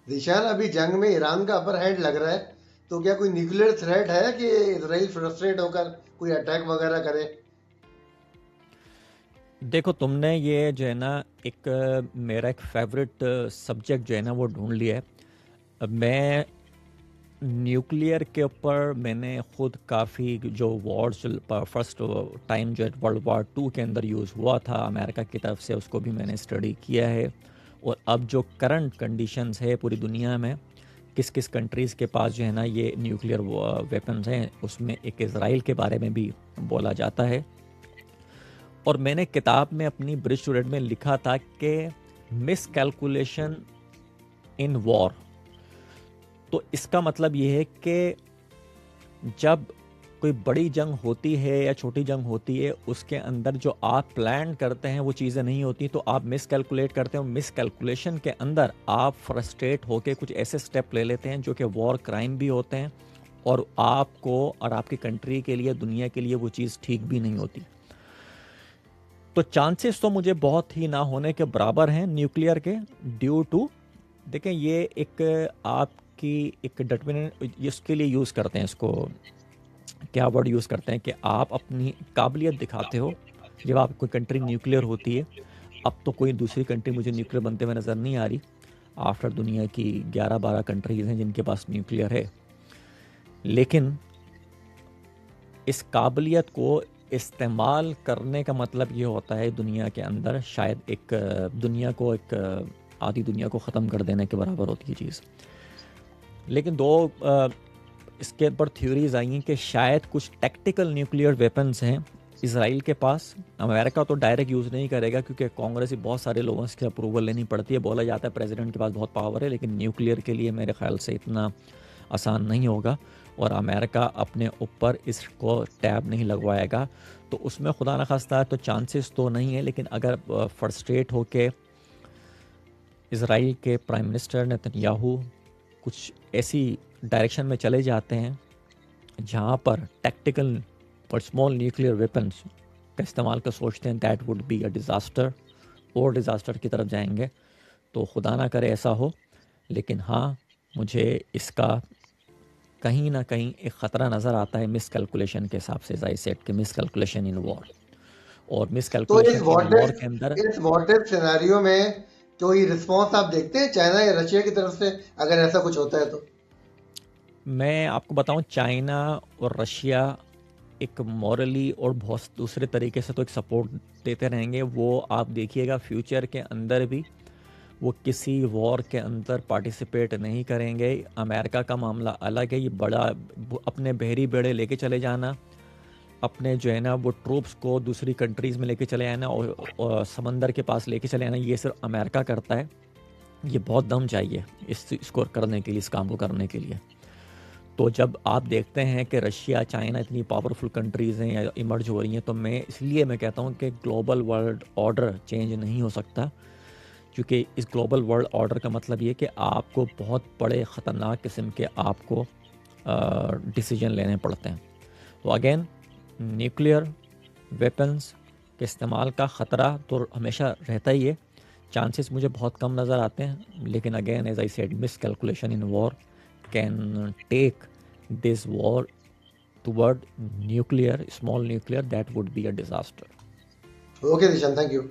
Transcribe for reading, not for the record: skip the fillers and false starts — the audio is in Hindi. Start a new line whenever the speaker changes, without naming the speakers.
दिशान, अभी जंग में ईरान का अपर हैंड लग रहा है, तो क्या कोई न्यूक्लियर थ्रेट है कि इसराइल फ्रस्ट्रेट होकर कोई अटैक वगैरह करे?
देखो, तुमने ये जो है ना, एक मेरा एक फेवरेट सब्जेक्ट जो है ना वो ढूंढ लिया है। अब मैं न्यूक्लियर के ऊपर मैंने खुद काफ़ी जो वॉर्स फर्स्ट टाइम जो है वर्ल्ड वार 2 के अंदर यूज़ हुआ था अमेरिका की तरफ से, उसको भी मैंने स्टडी किया है। और अब जो करंट कंडीशंस है पूरी दुनिया में, किस किस कंट्रीज़ के पास जो है ना ये न्यूक्लियर वेपन्स हैं, उसमें एक इसराइल के बारे में भी बोला जाता है। और मैंने किताब में अपनी ब्रिज स्टूडेंट में लिखा था कि मिस कैलकुलेशन इन वॉर। तो इसका मतलब ये है कि जब कोई बड़ी जंग होती है या छोटी जंग होती है, उसके अंदर जो आप प्लान करते हैं वो चीज़ें नहीं होती, तो आप मिस कैलकुलेट करते हो। मिस कैलकुलेशन के अंदर आप फ्रस्ट्रेट होकर कुछ ऐसे स्टेप ले लेते हैं जो कि वॉर क्राइम भी होते हैं, और आपको और आपकी कंट्री के लिए, दुनिया के लिए वो चीज़ ठीक भी नहीं होती। तो चांसेस तो मुझे बहुत ही ना होने के बराबर हैं न्यूक्लियर के, ड्यू टू, देखें ये एक आपकी एक डिटरमिनेंट, इसके लिए यूज़ करते हैं इसको, क्या वर्ड यूज़ करते हैं कि आप अपनी काबिलियत दिखाते हो जब आप कोई कंट्री न्यूक्लियर होती है। अब तो कोई दूसरी कंट्री मुझे न्यूक्लियर बनते हुए नज़र नहीं आ रही, आफ्टर दुनिया की 11-12 कंट्रीज़ हैं जिनके पास न्यूक्लियर है। लेकिन इस काबिलियत को इस्तेमाल करने का मतलब ये होता है दुनिया के अंदर शायद एक दुनिया को, एक आधी दुनिया को ख़त्म कर देने के बराबर होती है चीज़। लेकिन दो इसके ऊपर थ्योरीज आई हैं कि शायद कुछ टैक्टिकल न्यूक्लियर वेपन्स हैं इसराइल के पास। अमेरिका तो डायरेक्ट यूज़ नहीं करेगा क्योंकि कांग्रेस ही बहुत सारे लोगों से अप्रूवल लेनी पड़ती है। बोला जाता है प्रेसिडेंट के पास बहुत पावर है, लेकिन न्यूक्लियर के लिए मेरे ख्याल से इतना आसान नहीं होगा, और अमेरिका अपने ऊपर इसको टैब नहीं लगवाएगा। तो उसमें खुदा न खास्ता है तो चांसेस तो नहीं है, लेकिन अगर फ्रस्ट्रेट होके इसराइल के प्राइम मिनिस्टर नेतन्याहू कुछ ऐसी डायरेक्शन में चले जाते हैं जहाँ पर टैक्टिकल और स्मॉल न्यूक्लियर वेपन्स का इस्तेमाल कर सोचते हैं, that would be a disaster, और डिज़ास्टर की तरफ जाएंगे। तो खुदा ना करे ऐसा हो, लेकिन हाँ, मुझे इसका कहीं ना कहीं एक ख़तरा नज़र आता है मिस कैलकुलेशन के हिसाब से, आई सेड कि मिस कैलकुलेशन इन वॉर, और मिस
तो इस
कैलकुलेशन इन
वॉट
वॉर के अंदर।
इफ इस वॉट इफ सिनेरियो में कोई रिस्पॉन्स आप देखते हैं चाइना या रशिया की तरफ से, अगर ऐसा कुछ होता है तो?
मैं आपको बताऊं, चाइना और रशिया एक मॉरली और बहुत दूसरे तरीके से तो एक सपोर्ट देते रहेंगे। वो आप देखिएगा फ्यूचर के अंदर भी वो किसी वॉर के अंदर पार्टिसिपेट नहीं करेंगे। अमेरिका का मामला अलग है, ये बड़ा अपने बहरी बेड़े लेके चले जाना, अपने जो है ना वो ट्रूप्स को दूसरी कंट्रीज़ में लेके चले आना, और समंदर के पास लेके चले आना, ये सिर्फ अमेरिका करता है। ये बहुत दम चाहिए इसको करने के लिए, इस काम को करने के लिए। तो जब आप देखते हैं कि रशिया, चाइना इतनी पावरफुल कंट्रीज़ हैं या इमर्ज हो रही हैं, तो मैं कहता हूँ कि ग्लोबल वर्ल्ड ऑर्डर चेंज नहीं हो सकता, क्योंकि इस ग्लोबल वर्ल्ड ऑर्डर का मतलब ये कि आपको बहुत बड़े ख़तरनाक किस्म के आपको डिसीजन लेने पड़ते हैं। तो अगेन, न्यूक्लियर वेपन्स के इस्तेमाल का ख़तरा तो हमेशा रहता ही है। चांसेस मुझे बहुत कम नज़र आते हैं, लेकिन again as I said, miscalculation in war can take this war toward nuclear, small nuclear, that would be a disaster.
Okay दिशान, thank you.